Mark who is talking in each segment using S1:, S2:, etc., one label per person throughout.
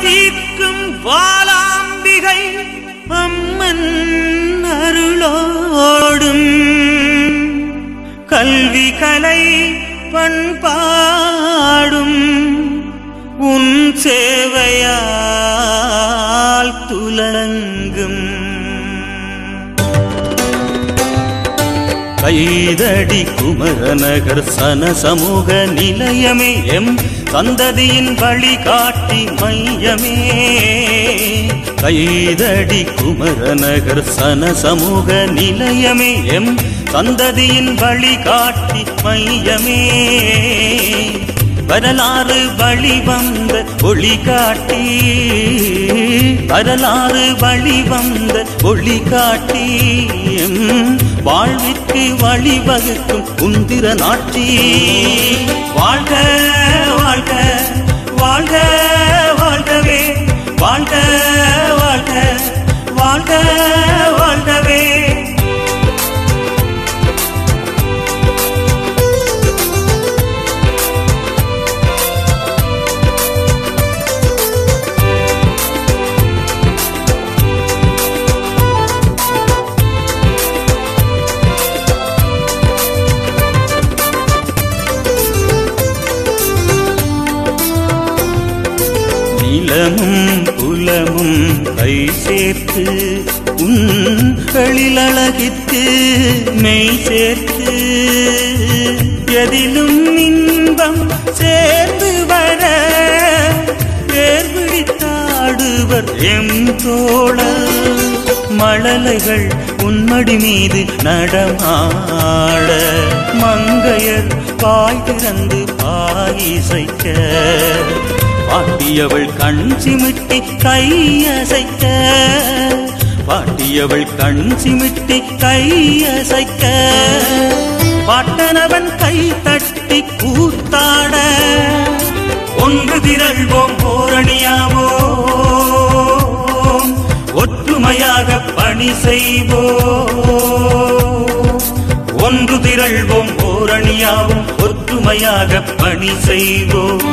S1: தீர்க்கும் வாளாம்பிகை அம்மன் அருளோடும் கல்வி கலை பண்பாடும் உன் சேவையால் துலங்கும். கைதடி குமரநகர் சன சமூக நிலையமே எம் சந்ததியின் வழிகாட்டி மையமே. கைதடி குமரநகர் சன சமூக நிலையமே எம் சந்ததியின் வழிகாட்டி மையமே. வரலாறு வழிவந்த ஒளி காட்டி, வரலாறு வழிவந்த ஒளி காட்டி வாழ்விற்கு வழிவகுக்கும் குந்திர நாட்டி. வாழ்க வாழ்க வாழ்க வாழ்கவே, வாழ்க வாழ்க வாழ்க வாழ்கவே. நிலமும் புலமும் கை சேர்த்து உன்களில் அழகித்து மெய் சேர்த்து எதிலும் இன்பம் சேர்ந்து வர பேர்பிடித்தாடுவர் எம் தோழர். மழலைகள் உன்மடி மீது நடமாட மங்கையர் பாய் திறந்து பாயிசைக்க பாட்டியவள் கண் சிமிட்டி கையசைக்க, பாட்டியவள் கண் சிமிட்டி கையசைக்க பாட்டனவன் கை தட்டி கூத்தாட ஒன்று திரள்வோம் போரணியாவோம் ஒற்றுமையாக பணி செய்வோம். ஒன்று திரள்வோம் போரணியாவோம் ஒற்றுமையாக பணி செய்வோம்.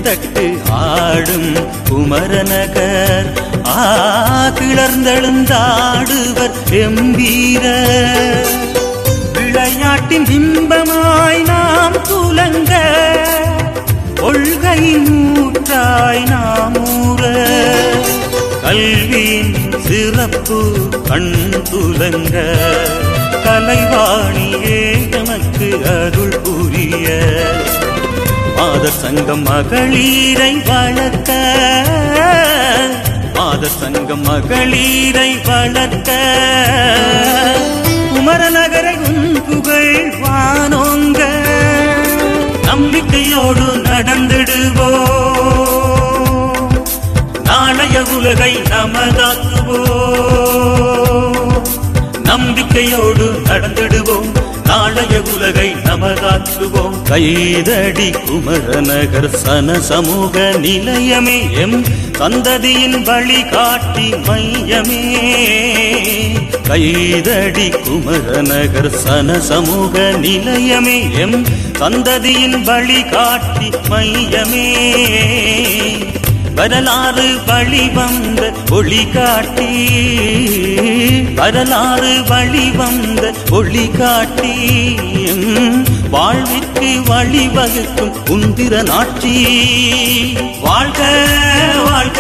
S1: தட்டு ஆடும் குமரநகர் கிளர்ந்தெழுந்தாடுவர் எம்பீர. விளையாட்டின் பிம்பமாய் நாம் துலங்க கொள்கையின் ஊற்றாய் நாமூர. கல்வியின் சிறப்பு கண் துலங்க கலைவாணியே நமக்கு அருள் புரிய. மாதர் சங்கம் மகளிரை வளர்க்க, மாதர் சங்கம் மகளிரை வளர்க்க குமரநகரை உன் புகழ் வானோங்க. நம்பிக்கையோடு நடந்திடுவோம் நாளைய உலகை நமதாக்குவோம். நம்பிக்கையோடு நடந்திடுவோம் நாளைய உலகை நமதாக்குவோம். கைதடி குமரநகர் சன சமூக நிலையமே எம் சந்ததியின் வழிகாட்டி மையமே. கைதடி குமரநகர் சன சமூக நிலையமே எம் சந்ததியின் வழிகாட்டி மையமே. வரலாறு வழிவந்த ஒளி காட்டி, வரலாறு வழிவந்த ஒளி காட்டி வாழ்விற்கு வழிவகுக்கும் குந்திர நாட்டி. வாழ்க வாழ்க